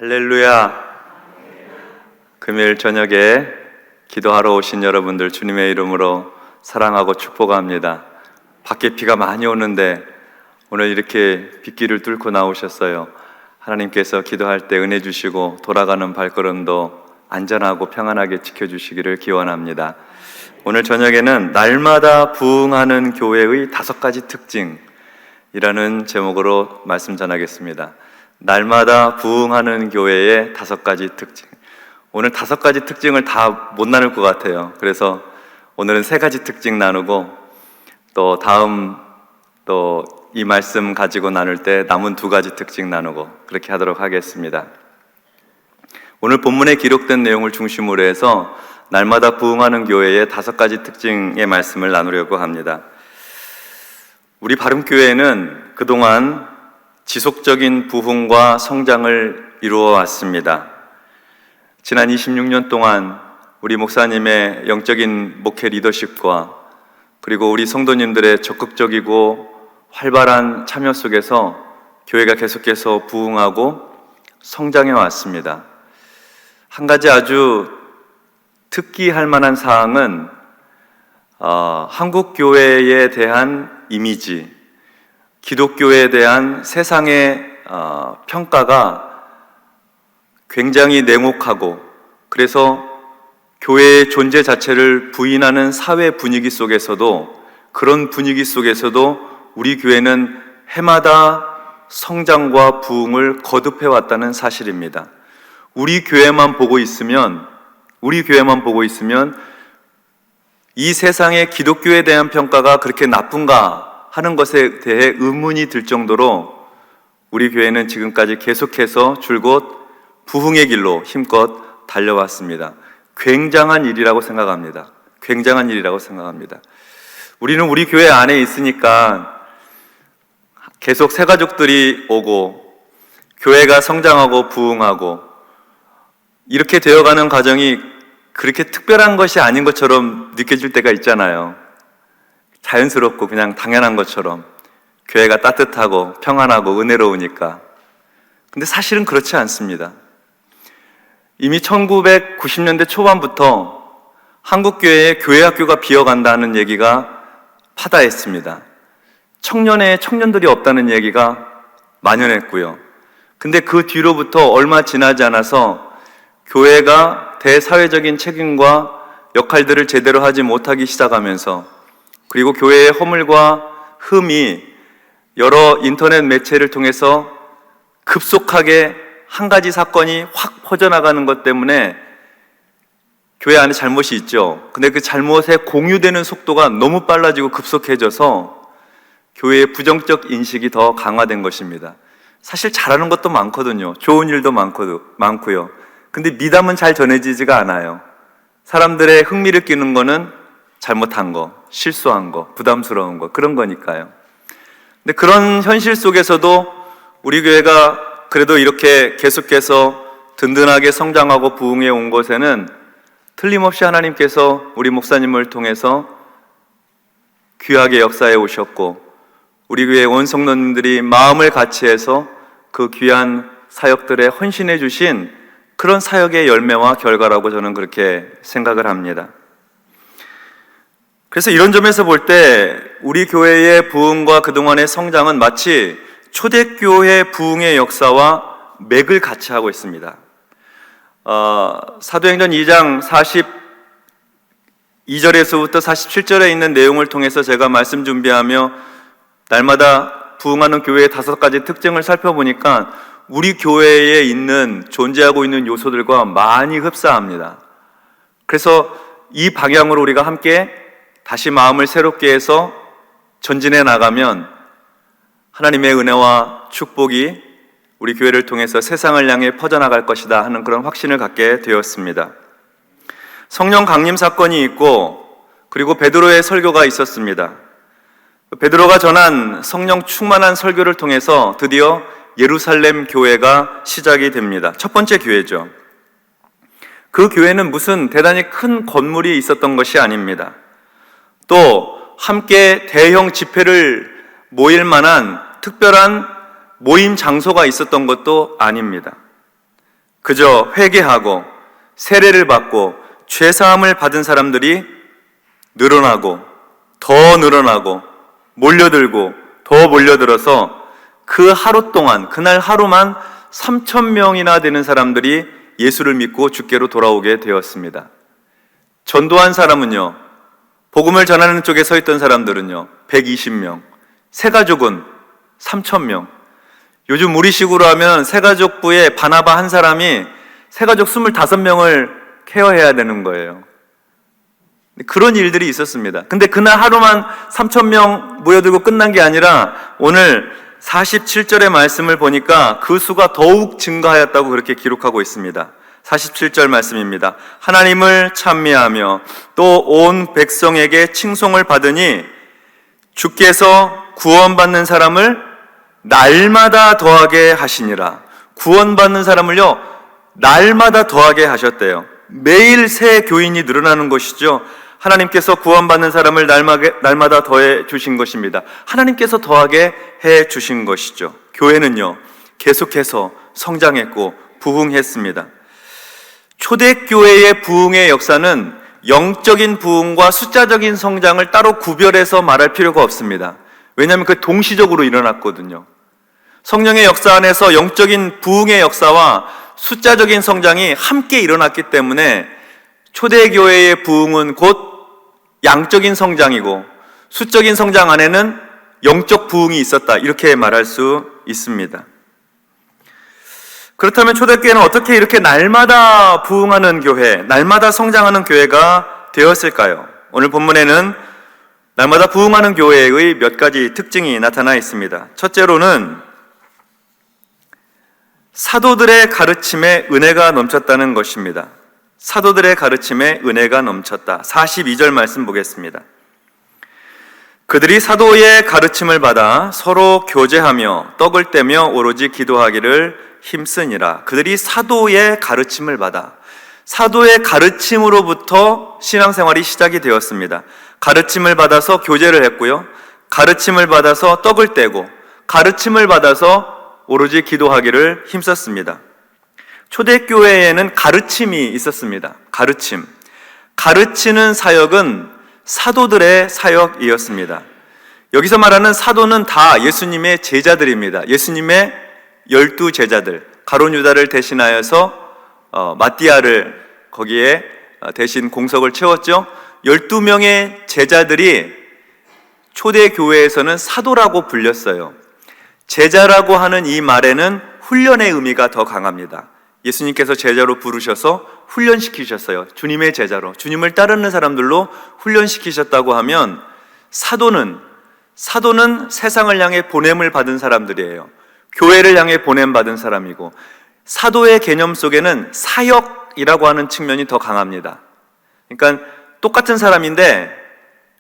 할렐루야. 금요일 저녁에 기도하러 오신 여러분들 주님의 이름으로 사랑하고 축복합니다. 밖에 비가 많이 오는데 오늘 이렇게 빗길을 뚫고 나오셨어요. 하나님께서 기도할 때 은혜 주시고 돌아가는 발걸음도 안전하고 평안하게 지켜주시기를 기원합니다. 오늘 저녁에는 날마다 부흥하는 교회의 5가지 특징이라는 제목으로 말씀 전하겠습니다. 날마다 부흥하는 교회의 5가지 특징. 오늘 5가지 특징을 다 못 나눌 것 같아요. 그래서 오늘은 3가지 특징 나누고 또 다음 또 이 말씀 가지고 나눌 때 남은 2가지 특징 나누고 그렇게 하도록 하겠습니다. 오늘 본문에 기록된 내용을 중심으로 해서 날마다 부흥하는 교회의 5가지 특징의 말씀을 나누려고 합니다. 우리 바름교회는 그동안 지속적인 부흥과 성장을 이루어 왔습니다. 지난 26년 동안 우리 목사님의 영적인 목회 리더십과 그리고 우리 성도님들의 적극적이고 활발한 참여 속에서 교회가 계속해서 부흥하고 성장해 왔습니다. 한 가지 아주 특기할 만한 사항은 한국 교회에 대한 이미지, 기독교에 대한 세상의 평가가 굉장히 냉혹하고 그래서 교회의 존재 자체를 부인하는 사회 분위기 속에서도 그런 분위기 속에서도 우리 교회는 해마다 성장과 부흥을 거듭해 왔다는 사실입니다. 우리 교회만 보고 있으면 이 세상의 기독교에 대한 평가가 그렇게 나쁜가 하는 것에 대해 의문이 들 정도로 우리 교회는 지금까지 계속해서 줄곧 부흥의 길로 힘껏 달려왔습니다. 굉장한 일이라고 생각합니다. 우리는 우리 교회 안에 있으니까 계속 새 가족들이 오고 교회가 성장하고 부흥하고 이렇게 되어가는 과정이 그렇게 특별한 것이 아닌 것처럼 느껴질 때가 있잖아요. 자연스럽고 그냥 당연한 것처럼 교회가 따뜻하고 평안하고 은혜로우니까. 근데 사실은 그렇지 않습니다. 이미 1990년대 초반부터 한국교회에 교회학교가 비어간다는 얘기가 파다했습니다. 청년들이 없다는 얘기가 만연했고요. 근데 그 뒤로부터 얼마 지나지 않아서 교회가 대사회적인 책임과 역할들을 제대로 하지 못하기 시작하면서 그리고 교회의 허물과 흠이 여러 인터넷 매체를 통해서 급속하게 한 가지 사건이 확 퍼져나가는 것 때문에 교회 안에 잘못이 있죠. 근데 그 잘못에 공유되는 속도가 너무 빨라지고 급속해져서 교회의 부정적 인식이 더 강화된 것입니다. 사실 잘하는 것도 많거든요. 좋은 일도 많고요. 근데 미담은 잘 전해지지가 않아요. 사람들의 흥미를 끼는 거는 잘못한 거, 실수한 거, 부담스러운 거, 그런 거니까요. 근데 그런 현실 속에서도 우리 교회가 그래도 이렇게 계속해서 든든하게 성장하고 부흥해 온 것에는 틀림없이 하나님께서 우리 목사님을 통해서 귀하게 역사해 오셨고 우리 교회 온 성도님들이 마음을 같이해서 그 귀한 사역들에 헌신해 주신 그런 사역의 열매와 결과라고 저는 그렇게 생각을 합니다. 그래서 이런 점에서 볼 때 우리 교회의 부흥과 그동안의 성장은 마치 초대교회 부흥의 역사와 맥을 같이 하고 있습니다. 사도행전 2장 42절에서부터 47절에 있는 내용을 통해서 제가 말씀 준비하며 날마다 부흥하는 교회의 5가지 특징을 살펴보니까 우리 교회에 존재하고 있는 요소들과 많이 흡사합니다. 그래서 이 방향으로 우리가 함께 다시 마음을 새롭게 해서 전진해 나가면 하나님의 은혜와 축복이 우리 교회를 통해서 세상을 향해 퍼져나갈 것이다 하는 그런 확신을 갖게 되었습니다. 성령 강림 사건이 있고 그리고 베드로의 설교가 있었습니다. 베드로가 전한 성령 충만한 설교를 통해서 드디어 예루살렘 교회가 시작이 됩니다. 첫 번째 교회죠. 그 교회는 무슨 대단히 큰 건물이 있었던 것이 아닙니다. 또 함께 대형 집회를 모일 만한 특별한 모임 장소가 있었던 것도 아닙니다. 그저 회개하고 세례를 받고 죄사함을 받은 사람들이 늘어나고 더 늘어나고 몰려들고 더 몰려들어서 그 하루 동안, 그날 하루만 3,000명이나 되는 사람들이 예수를 믿고 주께로 돌아오게 되었습니다. 전도한 사람은요, 복음을 전하는 쪽에 서 있던 사람들은요 120명, 새가족은 3,000명. 요즘 우리식으로 하면 새가족부에 바나바 한 사람이 새가족 25명을 케어해야 되는 거예요. 그런 일들이 있었습니다. 근데 그날 하루만 3,000명 모여들고 끝난 게 아니라 오늘 47절의 말씀을 보니까 그 수가 더욱 증가하였다고 그렇게 기록하고 있습니다. 47절 말씀입니다. 하나님을 찬미하며 또 온 백성에게 칭송을 받으니 주께서 구원받는 사람을 날마다 더하게 하시니라. 구원받는 사람을요 날마다 더하게 하셨대요. 매일 새 교인이 늘어나는 것이죠. 하나님께서 구원받는 사람을 날마다 더해 주신 것입니다. 하나님께서 더하게 해 주신 것이죠. 교회는요 계속해서 성장했고 부흥했습니다. 초대교회의 부흥의 역사는 영적인 부흥과 숫자적인 성장을 따로 구별해서 말할 필요가 없습니다. 왜냐하면 그 동시적으로 일어났거든요. 성령의 역사 안에서 영적인 부흥의 역사와 숫자적인 성장이 함께 일어났기 때문에 초대교회의 부흥은 곧 양적인 성장이고 수적인 성장 안에는 영적 부흥이 있었다, 이렇게 말할 수 있습니다. 그렇다면 초대교회는 어떻게 이렇게 날마다 부흥하는 교회, 날마다 성장하는 교회가 되었을까요? 오늘 본문에는 날마다 부흥하는 교회의 몇 가지 특징이 나타나 있습니다. 첫째로는 사도들의 가르침에 은혜가 넘쳤다는 것입니다. 사도들의 가르침에 은혜가 넘쳤다. 42절 말씀 보겠습니다. 그들이 사도의 가르침을 받아 서로 교제하며 떡을 떼며 오로지 기도하기를 힘쓰니라. 그들이 사도의 가르침을 받아, 사도의 가르침으로부터 신앙생활이 시작이 되었습니다. 가르침을 받아서 교제를 했고요, 가르침을 받아서 떡을 떼고, 가르침을 받아서 오로지 기도하기를 힘썼습니다. 초대교회에는 가르침이 있었습니다. 가르치는 사역은 사도들의 사역이었습니다. 여기서 말하는 사도는 다 예수님의 제자들입니다. 예수님의 12제자들, 가룟 유다를 대신하여서 마띠아를 거기에 대신 공석을 채웠죠. 12명의 제자들이 초대교회에서는 사도라고 불렸어요. 제자라고 하는 이 말에는 훈련의 의미가 더 강합니다. 예수님께서 제자로 부르셔서 훈련시키셨어요. 주님의 제자로, 주님을 따르는 사람들로 훈련시키셨다고 하면 사도는 세상을 향해 보냄을 받은 사람들이에요. 교회를 향해 보냄받은 사람이고, 사도의 개념 속에는 사역이라고 하는 측면이 더 강합니다. 그러니까 똑같은 사람인데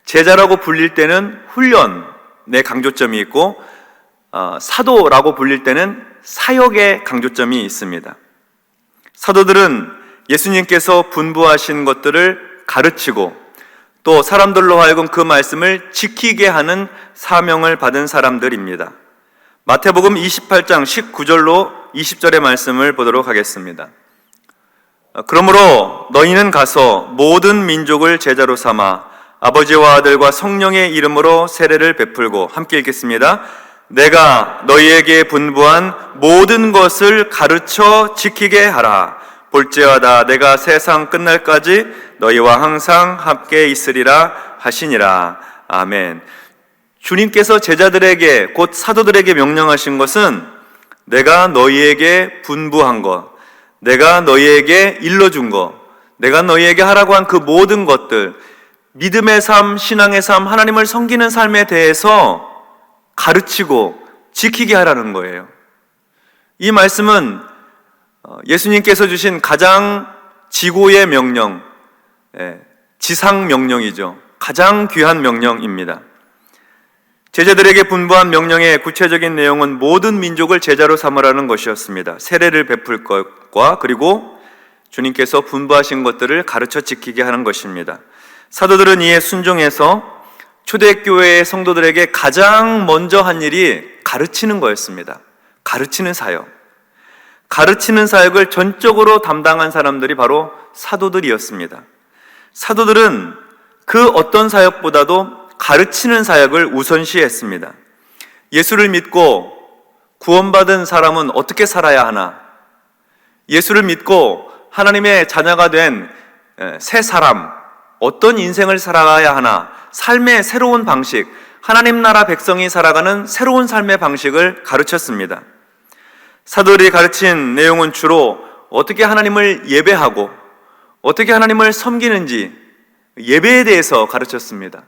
제자라고 불릴 때는 훈련의 강조점이 있고, 사도라고 불릴 때는 사역의 강조점이 있습니다. 사도들은 예수님께서 분부하신 것들을 가르치고 또 사람들로 하여금 그 말씀을 지키게 하는 사명을 받은 사람들입니다. 마태복음 28장 19절로 20절의 말씀을 보도록 하겠습니다. 그러므로 너희는 가서 모든 민족을 제자로 삼아 아버지와 아들과 성령의 이름으로 세례를 베풀고, 함께 읽겠습니다. 내가 너희에게 분부한 모든 것을 가르쳐 지키게 하라. 볼지어다 내가 세상 끝날까지 너희와 항상 함께 있으리라 하시니라. 아멘. 주님께서 제자들에게, 곧 사도들에게 명령하신 것은 내가 너희에게 분부한 것, 내가 너희에게 일러준 것, 내가 너희에게 하라고 한 그 모든 것들, 믿음의 삶, 신앙의 삶, 하나님을 섬기는 삶에 대해서 가르치고 지키게 하라는 거예요. 이 말씀은 예수님께서 주신 가장 지고의 명령, 지상 명령이죠. 가장 귀한 명령입니다. 제자들에게 분부한 명령의 구체적인 내용은 모든 민족을 제자로 삼으라는 것이었습니다. 세례를 베풀 것과 그리고 주님께서 분부하신 것들을 가르쳐 지키게 하는 것입니다. 사도들은 이에 순종해서 초대교회의 성도들에게 가장 먼저 한 일이 가르치는 거였습니다. 가르치는 사역. 가르치는 사역을 전적으로 담당한 사람들이 바로 사도들이었습니다. 사도들은 그 어떤 사역보다도 가르치는 사역을 우선시했습니다. 예수를 믿고 구원받은 사람은 어떻게 살아야 하나? 예수를 믿고 하나님의 자녀가 된 새 사람, 어떤 인생을 살아가야 하나? 삶의 새로운 방식, 하나님 나라 백성이 살아가는 새로운 삶의 방식을 가르쳤습니다. 사도들이 가르친 내용은 주로 어떻게 하나님을 예배하고 어떻게 하나님을 섬기는지 예배에 대해서 가르쳤습니다.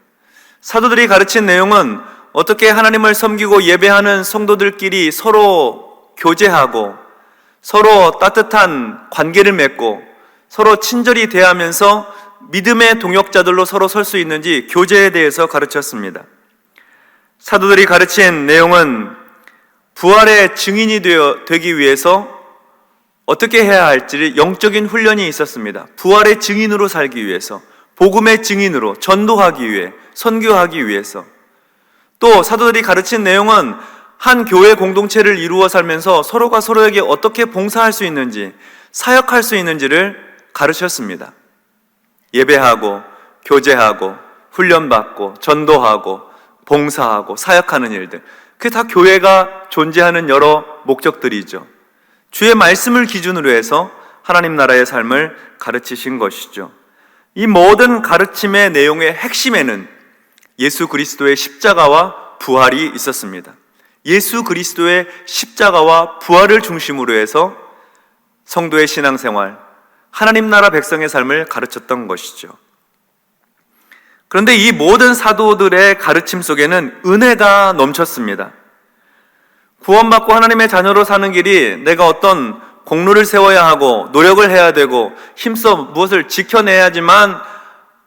사도들이 가르친 내용은 어떻게 하나님을 섬기고 예배하는 성도들끼리 서로 교제하고 서로 따뜻한 관계를 맺고 서로 친절히 대하면서 믿음의 동역자들로 서로 설 수 있는지 교제에 대해서 가르쳤습니다. 사도들이 가르친 내용은 부활의 증인이 되기 위해서 어떻게 해야 할지 영적인 훈련이 있었습니다. 부활의 증인으로 살기 위해서, 복음의 증인으로 전도하기 위해, 선교하기 위해서. 또 사도들이 가르친 내용은 한 교회 공동체를 이루어 살면서 서로가 서로에게 어떻게 봉사할 수 있는지, 사역할 수 있는지를 가르쳤습니다. 예배하고 교제하고 훈련받고 전도하고 봉사하고 사역하는 일들, 그게 다 교회가 존재하는 여러 목적들이죠. 주의 말씀을 기준으로 해서 하나님 나라의 삶을 가르치신 것이죠. 이 모든 가르침의 내용의 핵심에는 예수 그리스도의 십자가와 부활이 있었습니다. 예수 그리스도의 십자가와 부활을 중심으로 해서 성도의 신앙생활, 하나님 나라 백성의 삶을 가르쳤던 것이죠. 그런데 이 모든 사도들의 가르침 속에는 은혜가 넘쳤습니다. 구원받고 하나님의 자녀로 사는 길이 내가 어떤 공로를 세워야 하고 노력을 해야 되고 힘써 무엇을 지켜내야지만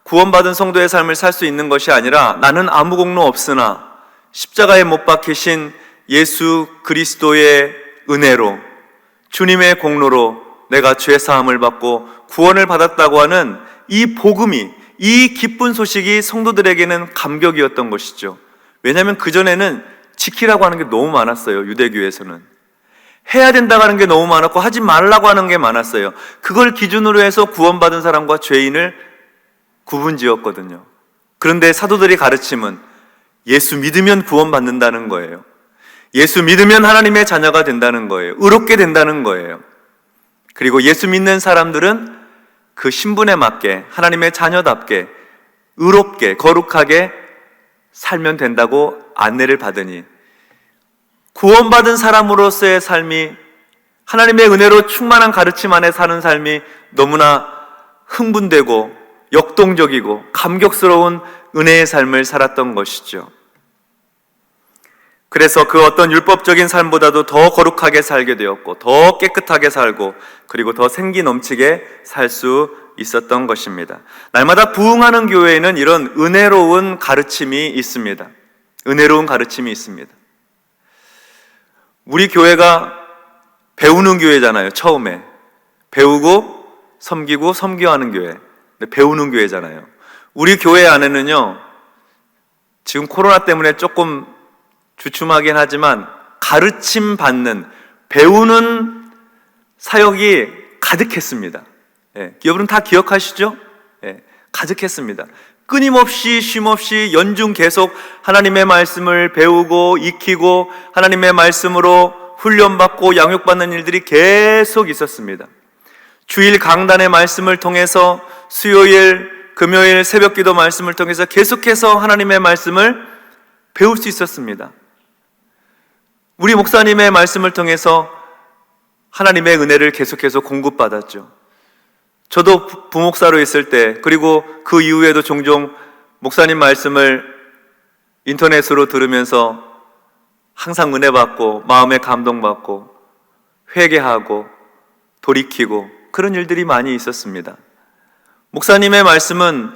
구원받은 성도의 삶을 살 수 있는 것이 아니라 나는 아무 공로 없으나 십자가에 못 박히신 예수 그리스도의 은혜로 주님의 공로로 내가 죄 사함을 받고 구원을 받았다고 하는 이 복음이, 이 기쁜 소식이 성도들에게는 감격이었던 것이죠. 왜냐하면 그전에는 지키라고 하는 게 너무 많았어요. 유대교에서는 해야 된다고 하는 게 너무 많았고 하지 말라고 하는 게 많았어요. 그걸 기준으로 해서 구원받은 사람과 죄인을 구분지었거든요. 그런데 사도들이 가르침은 예수 믿으면 구원받는다는 거예요. 예수 믿으면 하나님의 자녀가 된다는 거예요. 의롭게 된다는 거예요. 그리고 예수 믿는 사람들은 그 신분에 맞게 하나님의 자녀답게 의롭게 거룩하게 살면 된다고 안내를 받으니 구원받은 사람으로서의 삶이 하나님의 은혜로 충만한 가르침 안에 사는 삶이 너무나 흥분되고 역동적이고 감격스러운 은혜의 삶을 살았던 것이죠. 그래서 그 어떤 율법적인 삶보다도 더 거룩하게 살게 되었고 더 깨끗하게 살고 그리고 더 생기 넘치게 살 수 있었던 것입니다. 날마다 부흥하는 교회에는 이런 은혜로운 가르침이 있습니다. 은혜로운 가르침이 있습니다. 우리 교회가 배우는 교회잖아요. 처음에 배우고 섬기고 섬겨하는 교회, 배우는 교회잖아요. 우리 교회 안에는요, 지금 코로나 때문에 조금 주춤하긴 하지만 가르침 받는, 배우는 사역이 가득했습니다. 여러분 다 기억하시죠? 가득했습니다. 끊임없이 쉼없이 연중 계속 하나님의 말씀을 배우고 익히고 하나님의 말씀으로 훈련받고 양육받는 일들이 계속 있었습니다. 주일 강단의 말씀을 통해서 수요일, 금요일 새벽기도 말씀을 통해서 계속해서 하나님의 말씀을 배울 수 있었습니다. 우리 목사님의 말씀을 통해서 하나님의 은혜를 계속해서 공급받았죠. 저도 부목사로 있을 때, 그리고 그 이후에도 종종 목사님 말씀을 인터넷으로 들으면서 항상 은혜 받고 마음에 감동받고 회개하고 돌이키고 그런 일들이 많이 있었습니다. 목사님의 말씀은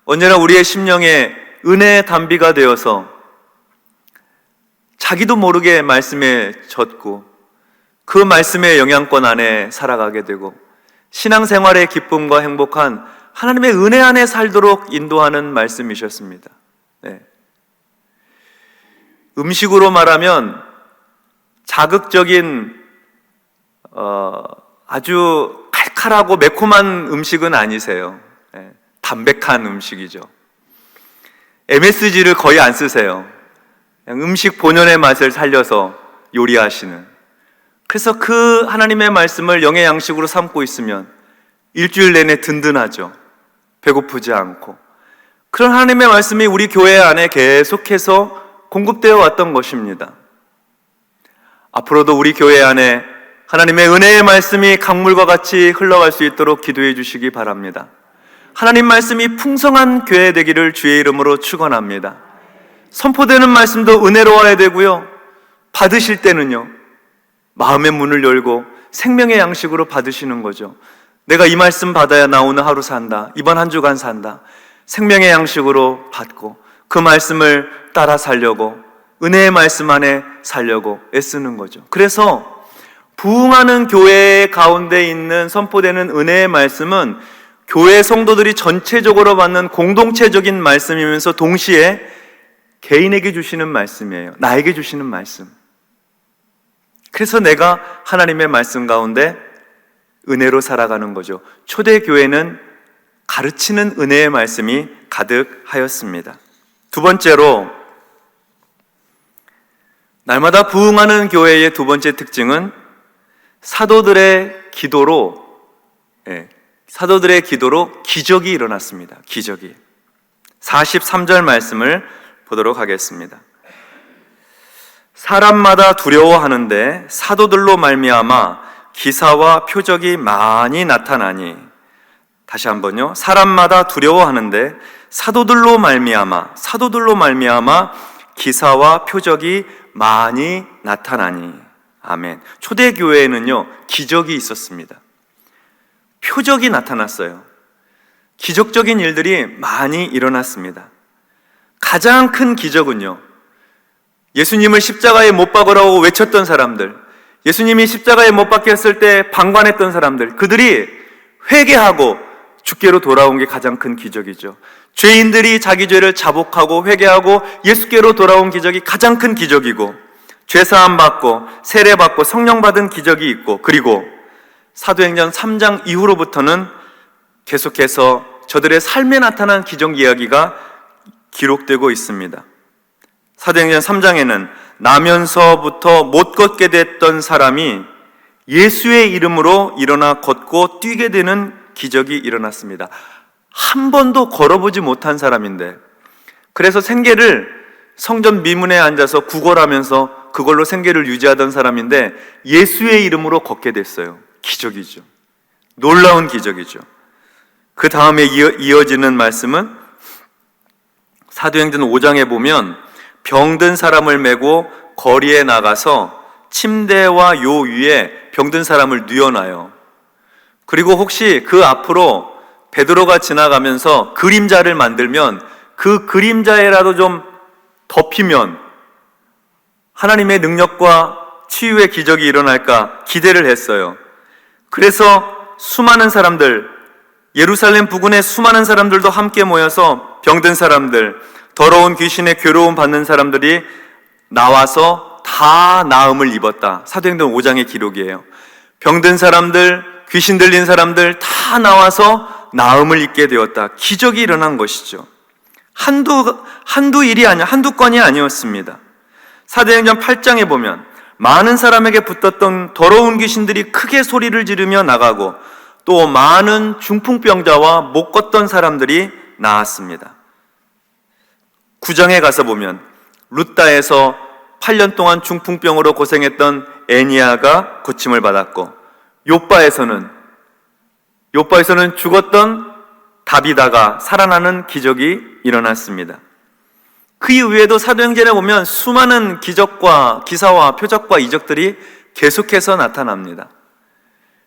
언제나 우리의 심령에 은혜의 담비가 되어서 자기도 모르게 말씀에 젖고 그 말씀의 영향권 안에 살아가게 되고 신앙생활의 기쁨과 행복한 하나님의 은혜 안에 살도록 인도하는 말씀이셨습니다. 음식으로 말하면 자극적인 아주 칼칼하고 매콤한 음식은 아니세요. 담백한 음식이죠. MSG를 거의 안 쓰세요. 그냥 음식 본연의 맛을 살려서 요리하시는. 그래서 그 하나님의 말씀을 영의 양식으로 삼고 있으면 일주일 내내 든든하죠. 배고프지 않고. 그런 하나님의 말씀이 우리 교회 안에 계속해서 공급되어 왔던 것입니다. 앞으로도 우리 교회 안에 하나님의 은혜의 말씀이 강물과 같이 흘러갈 수 있도록 기도해 주시기 바랍니다. 하나님 말씀이 풍성한 교회 되기를 주의 이름으로 축원합니다. 선포되는 말씀도 은혜로워야 되고요, 받으실 때는요 마음의 문을 열고 생명의 양식으로 받으시는 거죠. 내가 이 말씀 받아야 나 오늘 하루 산다, 이번 한 주간 산다, 생명의 양식으로 받고 그 말씀을 따라 살려고, 은혜의 말씀 안에 살려고 애쓰는 거죠. 그래서 부흥하는 교회 가운데 있는 선포되는 은혜의 말씀은 교회 성도들이 전체적으로 받는 공동체적인 말씀이면서 동시에 개인에게 주시는 말씀이에요. 나에게 주시는 말씀. 그래서 내가 하나님의 말씀 가운데 은혜로 살아가는 거죠. 초대교회는 가르치는 은혜의 말씀이 가득하였습니다. 두 번째로, 날마다 부흥하는 교회의 두 번째 특징은 사도들의 기도로 기적이 일어났습니다. 기적이. 43절 말씀을 보도록 하겠습니다. 사람마다 두려워하는데 사도들로 말미암아 기사와 표적이 많이 나타나니. 다시 한번요. 사람마다 두려워하는데 사도들로 말미암아 기사와 표적이 많이 나타나니. 아멘. 초대교회에는요 기적이 있었습니다. 표적이 나타났어요. 기적적인 일들이 많이 일어났습니다. 가장 큰 기적은요, 예수님을 십자가에 못 박으라고 외쳤던 사람들, 예수님이 십자가에 못 박혔을 때 방관했던 사람들, 그들이 회개하고 주께로 돌아온 게 가장 큰 기적이죠. 죄인들이 자기 죄를 자복하고 회개하고 예수께로 돌아온 기적이 가장 큰 기적이고, 죄사함 받고 세례 받고 성령 받은 기적이 있고, 그리고 사도행전 3장 이후로부터는 계속해서 저들의 삶에 나타난 기적 이야기가 기록되고 있습니다. 사도행전 3장에는 나면서부터 못 걷게 됐던 사람이 예수의 이름으로 일어나 걷고 뛰게 되는 기적이 일어났습니다. 한 번도 걸어보지 못한 사람인데, 그래서 생계를 성전 미문에 앉아서 구걸하면서 그걸로 생계를 유지하던 사람인데 예수의 이름으로 걷게 됐어요. 기적이죠. 놀라운 기적이죠. 그 다음에 이어지는 말씀은 사도행전 5장에 보면 병든 사람을 메고 거리에 나가서 침대와 요 위에 병든 사람을 뉘어놔요. 그리고 혹시 그 앞으로 베드로가 지나가면서 그림자를 만들면 그 그림자에라도 좀 덮이면 하나님의 능력과 치유의 기적이 일어날까 기대를 했어요. 그래서 수많은 사람들, 예루살렘 부근의 수많은 사람들도 함께 모여서 병든 사람들, 더러운 귀신의 괴로움 받는 사람들이 나와서 다 나음을 입었다. 사도행전 5장의 기록이에요. 병든 사람들, 귀신 들린 사람들 다 나와서 나음을 입게 되었다. 기적이 일어난 것이죠. 한두 일이 아니야, 한두 건이 아니었습니다. 사도행전 8장에 보면 많은 사람에게 붙었던 더러운 귀신들이 크게 소리를 지르며 나가고, 또 많은 중풍병자와 못 걷던 사람들이 나왔습니다. 9장에 가서 보면 루다에서 8년 동안 중풍병으로 고생했던 애니아가 고침을 받았고, 요바에서는 죽었던 다비다가 살아나는 기적이 일어났습니다. 그 이후에도 사도행전에 보면 수많은 기적과 기사와 표적과 이적들이 계속해서 나타납니다.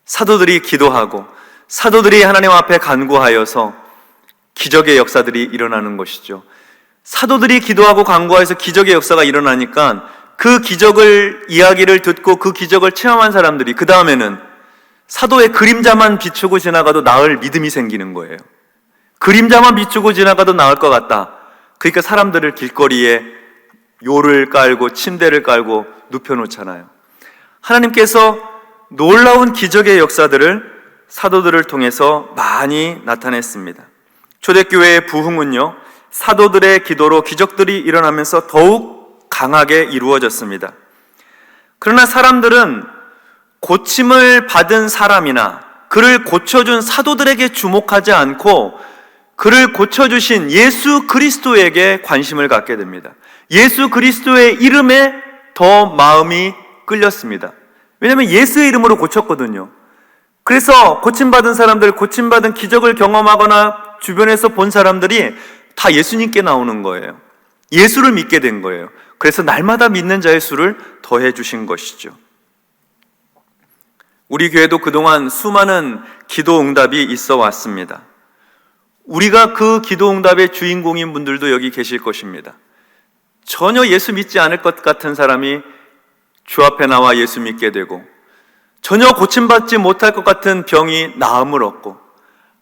사도들이 기도하고 사도들이 하나님 앞에 간구하여서 기적의 역사들이 일어나는 것이죠. 사도들이 기도하고 간구하여서 기적의 역사가 일어나니까 그 기적을 이야기를 듣고 그 기적을 체험한 사람들이 그 다음에는 사도의 그림자만 비추고 지나가도 나을 믿음이 생기는 거예요. 그림자만 비추고 지나가도 나을 것 같다. 그러니까 사람들을 길거리에 요를 깔고 침대를 깔고 눕혀놓잖아요. 하나님께서 놀라운 기적의 역사들을 사도들을 통해서 많이 나타냈습니다. 초대교회의 부흥은요, 사도들의 기도로 기적들이 일어나면서 더욱 강하게 이루어졌습니다. 그러나 사람들은 고침을 받은 사람이나 그를 고쳐준 사도들에게 주목하지 않고 그를 고쳐주신 예수 그리스도에게 관심을 갖게 됩니다. 예수 그리스도의 이름에 더 마음이 끌렸습니다. 왜냐하면 예수의 이름으로 고쳤거든요. 그래서 고침받은 사람들, 고침받은 기적을 경험하거나 주변에서 본 사람들이 다 예수님께 나오는 거예요. 예수를 믿게 된 거예요. 그래서 날마다 믿는 자의 수를 더해 주신 것이죠. 우리 교회도 그동안 수많은 기도 응답이 있어 왔습니다. 우리가 그 기도 응답의 주인공인 분들도 여기 계실 것입니다. 전혀 예수 믿지 않을 것 같은 사람이 주 앞에 나와 예수 믿게 되고, 전혀 고침받지 못할 것 같은 병이 나음을 얻고,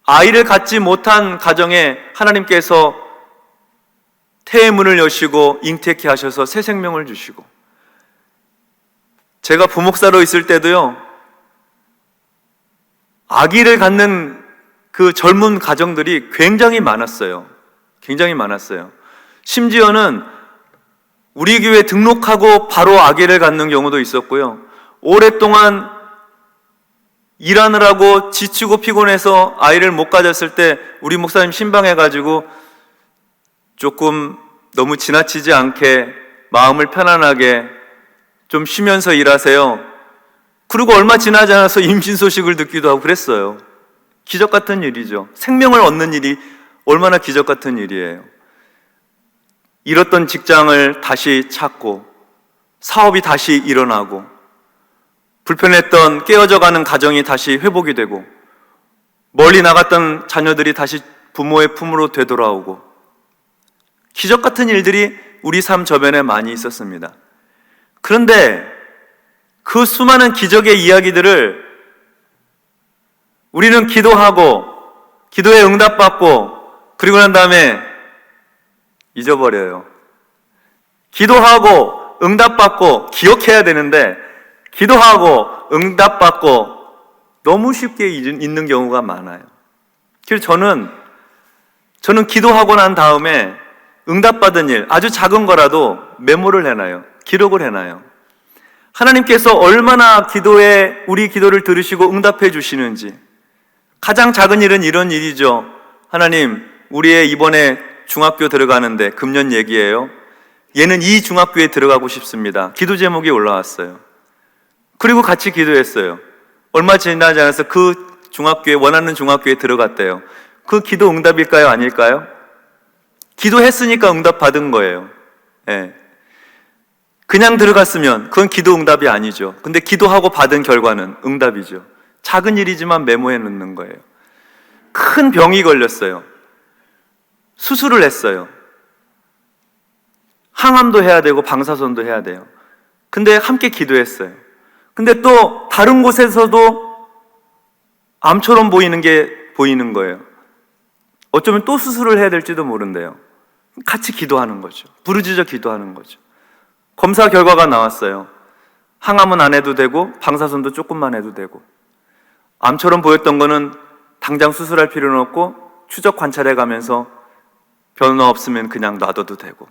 아이를 갖지 못한 가정에 하나님께서 태의 문을 여시고 잉태케 하셔서 새 생명을 주시고, 제가 부목사로 있을 때도요, 아기를 갖는 그 젊은 가정들이 굉장히 많았어요. 굉장히 많았어요. 심지어는 우리 교회 등록하고 바로 아기를 갖는 경우도 있었고요. 오랫동안 일하느라고 지치고 피곤해서 아이를 못 가졌을 때 우리 목사님 신방해가지고 조금 너무 지나치지 않게 마음을 편안하게 좀 쉬면서 일하세요. 그리고 얼마 지나지 않아서 임신 소식을 듣기도 하고 그랬어요. 기적 같은 일이죠. 생명을 얻는 일이 얼마나 기적 같은 일이에요. 잃었던 직장을 다시 찾고, 사업이 다시 일어나고, 불편했던 깨어져가는 가정이 다시 회복이 되고, 멀리 나갔던 자녀들이 다시 부모의 품으로 되돌아오고, 기적 같은 일들이 우리 삶 저변에 많이 있었습니다. 그런데 그 수많은 기적의 이야기들을 우리는 기도하고, 기도에 응답받고, 그리고 난 다음에 잊어버려요. 기도하고 응답받고 기억해야 되는데, 기도하고 응답받고 너무 쉽게 잊는 경우가 많아요. 그래서 저는 기도하고 난 다음에 응답받은 일, 아주 작은 거라도 메모를 해놔요. 기록을 해놔요. 하나님께서 얼마나 우리 기도를 들으시고 응답해 주시는지. 가장 작은 일은 이런 일이죠. 하나님, 우리의 이번에 중학교 들어가는데, 금년 얘기예요. 얘는 이 중학교에 들어가고 싶습니다. 기도 제목이 올라왔어요. 그리고 같이 기도했어요. 얼마 지나지 않아서 그 중학교에, 원하는 중학교에 들어갔대요. 그 기도 응답일까요? 아닐까요? 기도했으니까 응답 받은 거예요. 예. 그냥 들어갔으면 그건 기도 응답이 아니죠. 근데 기도하고 받은 결과는 응답이죠. 작은 일이지만 메모해 놓는 거예요. 큰 병이 걸렸어요. 수술을 했어요. 항암도 해야 되고 방사선도 해야 돼요. 근데 함께 기도했어요. 근데 또 다른 곳에서도 암처럼 보이는 게 보이는 거예요. 어쩌면 또 수술을 해야 될지도 모른대요. 같이 기도하는 거죠. 부르짖어 기도하는 거죠. 검사 결과가 나왔어요. 항암은 안 해도 되고 방사선도 조금만 해도 되고, 암처럼 보였던 거는 당장 수술할 필요는 없고 추적 관찰해 가면서 변화 없으면 그냥 놔둬도 되고,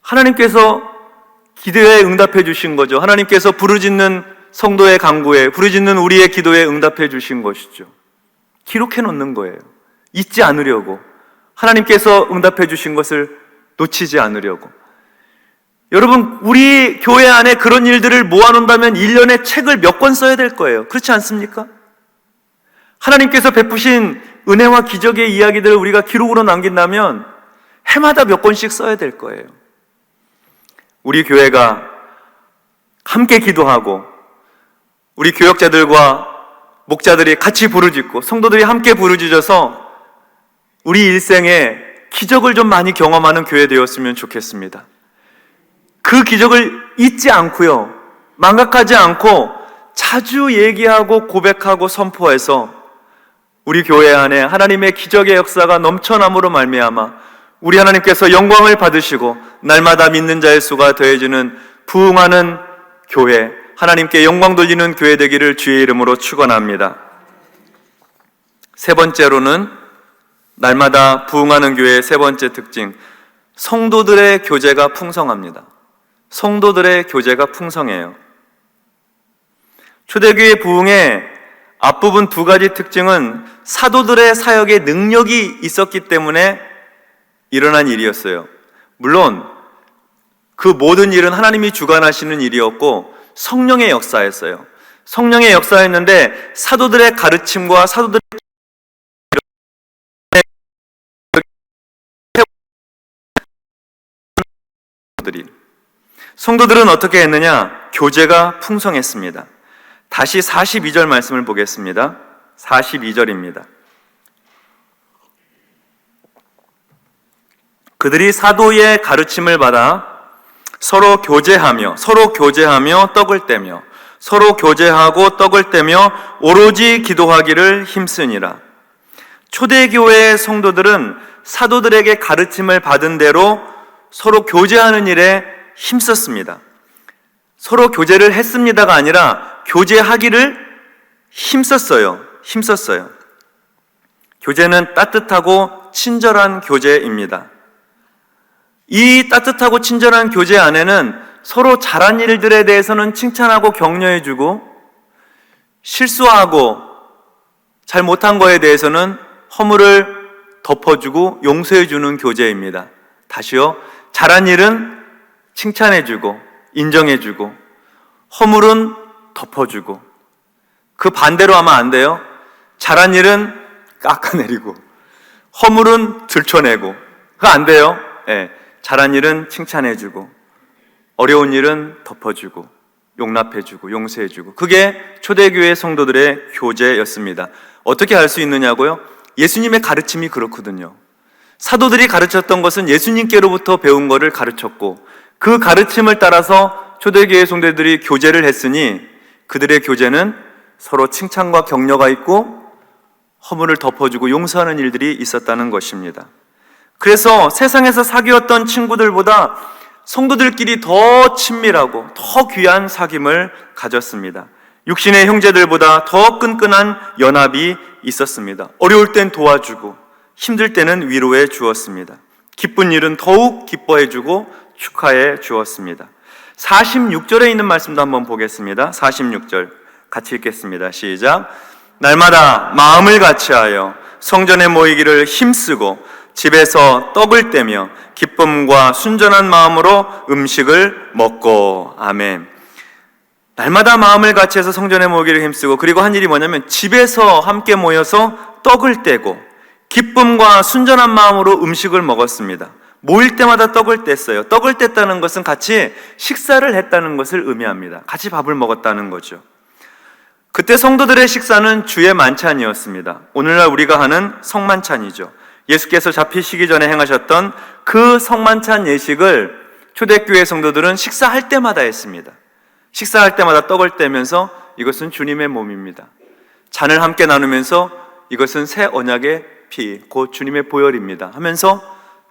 하나님께서 기도에 응답해 주신 거죠. 하나님께서 부르짖는 성도의 간구에, 부르짖는 우리의 기도에 응답해 주신 것이죠. 기록해 놓는 거예요. 잊지 않으려고, 하나님께서 응답해 주신 것을 놓치지 않으려고. 여러분, 우리 교회 안에 그런 일들을 모아놓는다면 1년에 책을 몇 권 써야 될 거예요. 그렇지 않습니까? 하나님께서 베푸신 은혜와 기적의 이야기들을 우리가 기록으로 남긴다면 해마다 몇 권씩 써야 될 거예요. 우리 교회가 함께 기도하고, 우리 교역자들과 목자들이 같이 부르짖고, 성도들이 함께 부르짖어서 우리 일생에 기적을 좀 많이 경험하는 교회 되었으면 좋겠습니다. 그 기적을 잊지 않고요, 망각하지 않고 자주 얘기하고 고백하고 선포해서 우리 교회 안에 하나님의 기적의 역사가 넘쳐남으로 말미암아 우리 하나님께서 영광을 받으시고 날마다 믿는 자의 수가 더해지는 부흥하는 교회, 하나님께 영광 돌리는 교회 되기를 주의 이름으로 축원합니다. 세 번째로는 날마다 부흥하는 교회의 세 번째 특징, 성도들의 교제가 풍성합니다. 성도들의 교제가 풍성해요. 초대교회 부흥의 앞부분 두 가지 특징은 사도들의 사역에 능력이 있었기 때문에 일어난 일이었어요. 물론 그 모든 일은 하나님이 주관하시는 일이었고 성령의 역사였어요. 성령의 역사였는데 사도들의 가르침과 사도들의 성도들은 어떻게 했느냐? 교제가 풍성했습니다. 다시 42절 말씀을 보겠습니다. 42절입니다. 그들이 사도의 가르침을 받아 서로 교제하며 떡을 떼며 서로 교제하고 떡을 떼며 오로지 기도하기를 힘쓰니라. 초대교회의 성도들은 사도들에게 가르침을 받은 대로 서로 교제하는 일에 힘썼습니다. 서로 교제를 했습니다가 아니라 교제하기를 힘썼어요. 교제는 따뜻하고 친절한 교제입니다. 이 따뜻하고 친절한 교제 안에는 서로 잘한 일들에 대해서는 칭찬하고 격려해주고, 실수하고 잘못한 거에 대해서는 허물을 덮어주고 용서해주는 교제입니다. 다시요. 잘한 일은 칭찬해주고 인정해주고 허물은 덮어주고, 그 반대로 하면 안 돼요. 잘한 일은 깎아내리고 허물은 들춰내고, 그거 안 돼요. 예, 잘한 일은 칭찬해주고 어려운 일은 덮어주고 용납해주고 용서해주고, 그게 초대교회 성도들의 교제였습니다. 어떻게 알 수 있느냐고요? 예수님의 가르침이 그렇거든요. 사도들이 가르쳤던 것은 예수님께로부터 배운 것을 가르쳤고, 그 가르침을 따라서 초대교회 성도들이 교제를 했으니 그들의 교제는 서로 칭찬과 격려가 있고 허물을 덮어주고 용서하는 일들이 있었다는 것입니다. 그래서 세상에서 사귀었던 친구들보다 성도들끼리 더 친밀하고 더 귀한 사귐을 가졌습니다. 육신의 형제들보다 더 끈끈한 연합이 있었습니다. 어려울 땐 도와주고 힘들 때는 위로해 주었습니다. 기쁜 일은 더욱 기뻐해 주고 축하해 주었습니다. 46절에 있는 말씀도 한번 보겠습니다. 46절 같이 읽겠습니다. 시작. 날마다 마음을 같이하여 성전에 모이기를 힘쓰고 집에서 떡을 떼며 기쁨과 순전한 마음으로 음식을 먹고. 아멘. 날마다 마음을 같이해서 성전에 모이기를 힘쓰고, 그리고 한 일이 뭐냐면 집에서 함께 모여서 떡을 떼고 기쁨과 순전한 마음으로 음식을 먹었습니다. 모일 때마다 떡을 뗐어요. 떡을 뗐다는 것은 같이 식사를 했다는 것을 의미합니다. 같이 밥을 먹었다는 거죠. 그때 성도들의 식사는 주의 만찬이었습니다. 오늘날 우리가 하는 성만찬이죠. 예수께서 잡히시기 전에 행하셨던 그 성만찬 예식을 초대교회 성도들은 식사할 때마다 했습니다. 식사할 때마다 떡을 떼면서 이것은 주님의 몸입니다. 잔을 함께 나누면서 이것은 새 언약의 피, 곧 주님의 보혈입니다 하면서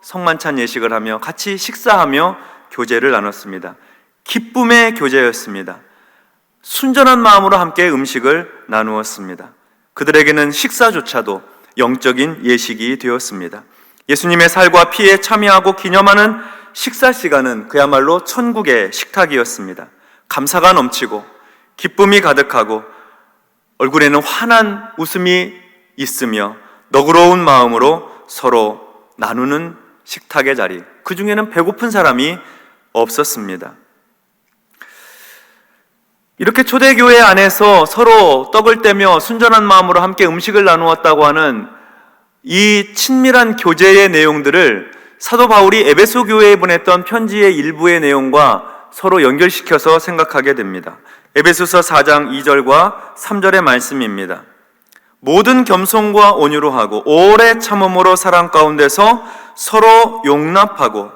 성만찬 예식을 하며 같이 식사하며 교제를 나눴습니다. 기쁨의 교제였습니다. 순전한 마음으로 함께 음식을 나누었습니다. 그들에게는 식사조차도 영적인 예식이 되었습니다. 예수님의 살과 피에 참여하고 기념하는 식사 시간은 그야말로 천국의 식탁이었습니다. 감사가 넘치고 기쁨이 가득하고 얼굴에는 환한 웃음이 있으며 너그러운 마음으로 서로 나누는 식탁의 자리, 그 중에는 배고픈 사람이 없었습니다. 이렇게 초대교회 안에서 서로 떡을 떼며 순전한 마음으로 함께 음식을 나누었다고 하는 이 친밀한 교제의 내용들을 사도 바울이 에베소 교회에 보냈던 편지의 일부의 내용과 서로 연결시켜서 생각하게 됩니다. 에베소서 4장 2절과 3절의 말씀입니다. 모든 겸손과 온유로 하고 오래 참음으로 사랑 가운데서 서로 용납하고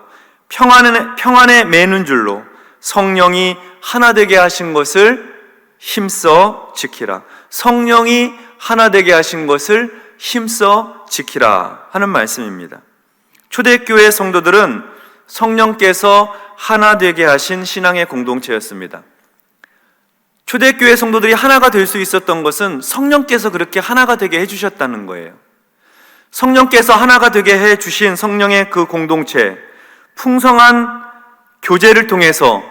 평안에 매는 줄로 성령이 하나 되게 하신 것을 힘써 지키라. 성령이 하나 되게 하신 것을 힘써 지키라 하는 말씀입니다. 초대교회 성도들은 성령께서 하나 되게 하신 신앙의 공동체였습니다. 초대교회 성도들이 하나가 될 수 있었던 것은 성령께서 그렇게 하나가 되게 해주셨다는 거예요. 성령께서 하나가 되게 해주신 성령의 그 공동체, 풍성한 교제를 통해서,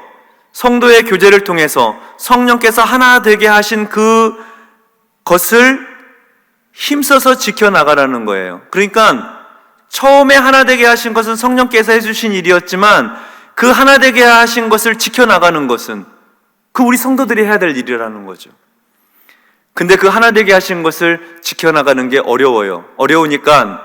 성도의 교제를 통해서 성령께서 하나 되게 하신 그것을 힘써서 지켜나가라는 거예요. 그러니까 처음에 하나 되게 하신 것은 성령께서 해주신 일이었지만 그 하나 되게 하신 것을 지켜나가는 것은 그 우리 성도들이 해야 될 일이라는 거죠. 근데 그 하나 되게 하신 것을 지켜나가는 게 어려워요. 어려우니까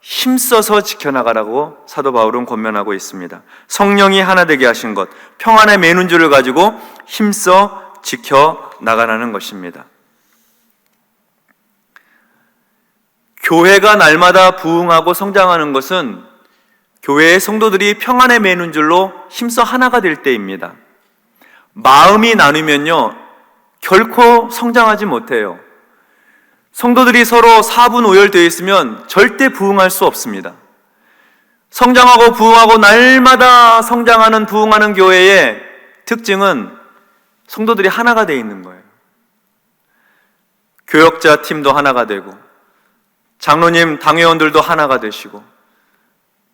힘써서 지켜나가라고 사도 바울은 권면하고 있습니다. 성령이 하나 되게 하신 것, 평안의 매눈줄을 가지고 힘써 지켜나가라는 것입니다. 교회가 날마다 부흥하고 성장하는 것은 교회의 성도들이 평안의 매눈줄로 힘써 하나가 될 때입니다. 마음이 나누면요, 결코 성장하지 못해요. 성도들이 서로 사분오열되어 있으면 절대 부흥할 수 없습니다. 성장하고 부흥하고 날마다 성장하는 부흥하는 교회의 특징은 성도들이 하나가 되어 있는 거예요. 교역자 팀도 하나가 되고, 장로님, 당회원들도 하나가 되시고,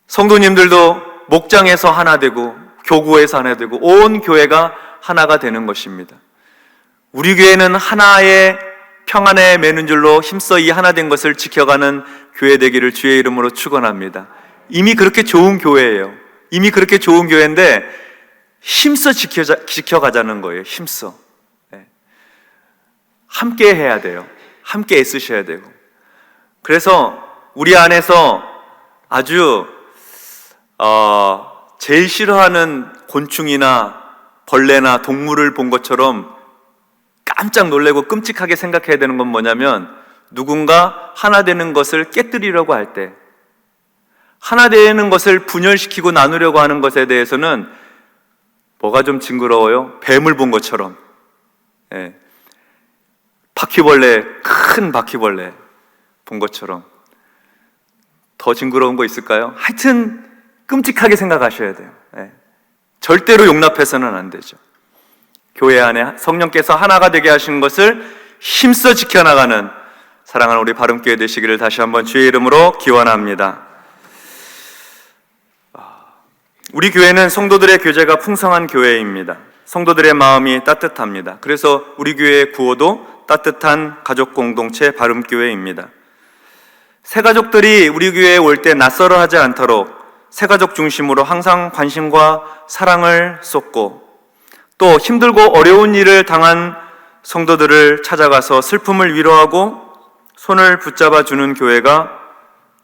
성도님들도 목장에서 하나 되고, 교구에서 하나 되고, 온 교회가 하나가 되는 것입니다. 우리 교회는 하나의 평안의 매눈줄로 힘써 이 하나 된 것을 지켜가는 교회 되기를 주의 이름으로 축원합니다. 이미 그렇게 좋은 교회예요. 이미 그렇게 좋은 교회인데 힘써 지켜가자는 거예요. 힘써. 함께 해야 돼요. 함께 애쓰셔야 되고. 그래서 우리 안에서 아주 제일 싫어하는 곤충이나 벌레나 동물을 본 것처럼 깜짝 놀래고 끔찍하게 생각해야 되는 건 뭐냐면, 누군가 하나 되는 것을 깨뜨리려고 할 때, 하나 되는 것을 분열시키고 나누려고 하는 것에 대해서는 뭐가 좀 징그러워요? 뱀을 본 것처럼. 바퀴벌레, 큰 바퀴벌레 본 것처럼. 더 징그러운 거 있을까요? 하여튼 끔찍하게 생각하셔야 돼요. 절대로 용납해서는 안 되죠. 교회 안에 성령께서 하나가 되게 하신 것을 힘써 지켜나가는 사랑하는 우리 바른교회 되시기를 다시 한번 주의 이름으로 기원합니다. 우리 교회는 성도들의 교제가 풍성한 교회입니다. 성도들의 마음이 따뜻합니다. 그래서 우리 교회의 구호도 따뜻한 가족 공동체 바른교회입니다. 새가족들이 우리 교회에 올 때 낯설어 하지 않도록 새가족 중심으로 항상 관심과 사랑을 쏟고, 또 힘들고 어려운 일을 당한 성도들을 찾아가서 슬픔을 위로하고 손을 붙잡아 주는 교회가,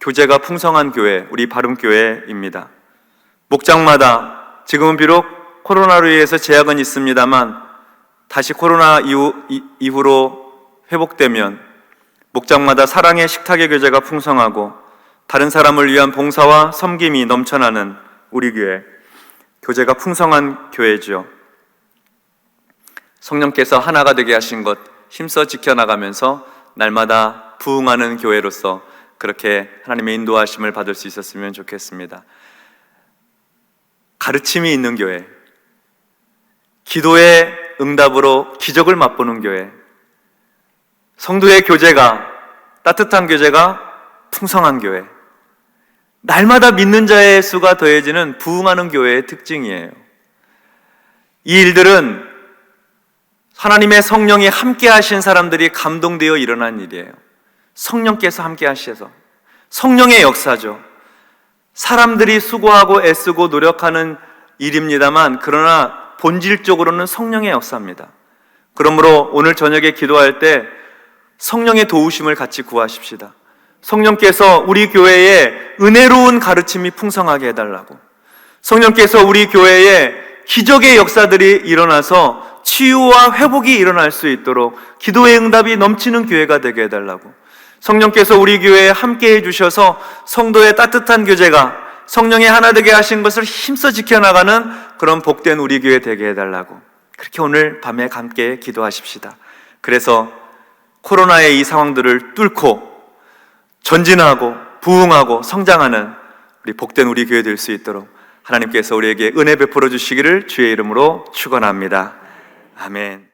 교제가 풍성한 교회, 우리 바른교회입니다. 목장마다 지금은 비록 코로나로 인해서 제약은 있습니다만 다시 코로나 이후로 회복되면 목장마다 사랑의 식탁의 교제가 풍성하고 다른 사람을 위한 봉사와 섬김이 넘쳐나는 우리 교회, 교제가 풍성한 교회죠. 성령께서 하나가 되게 하신 것 힘써 지켜나가면서 날마다 부흥하는 교회로서 그렇게 하나님의 인도하심을 받을 수 있었으면 좋겠습니다. 가르침이 있는 교회, 기도의 응답으로 기적을 맛보는 교회, 성도의 교제가, 따뜻한 교제가 풍성한 교회, 날마다 믿는 자의 수가 더해지는 부흥하는 교회의 특징이에요. 이 일들은 하나님의 성령이 함께 하신 사람들이 감동되어 일어난 일이에요. 성령께서 함께 하셔서 성령의 역사죠. 사람들이 수고하고 애쓰고 노력하는 일입니다만, 그러나 본질적으로는 성령의 역사입니다. 그러므로 오늘 저녁에 기도할 때 성령의 도우심을 같이 구하십시다. 성령께서 우리 교회에 은혜로운 가르침이 풍성하게 해달라고, 성령께서 우리 교회에 기적의 역사들이 일어나서 치유와 회복이 일어날 수 있도록 기도의 응답이 넘치는 교회가 되게 해달라고, 성령께서 우리 교회에 함께 해주셔서 성도의 따뜻한 교제가 성령의 하나 되게 하신 것을 힘써 지켜나가는 그런 복된 우리 교회 되게 해달라고, 그렇게 오늘 밤에 함께 기도하십시다. 그래서 코로나의 이 상황들을 뚫고 전진하고 부흥하고 성장하는 우리 복된 우리 교회 될 수 있도록 하나님께서 우리에게 은혜 베풀어 주시기를 주의 이름으로 축원합니다. 아멘.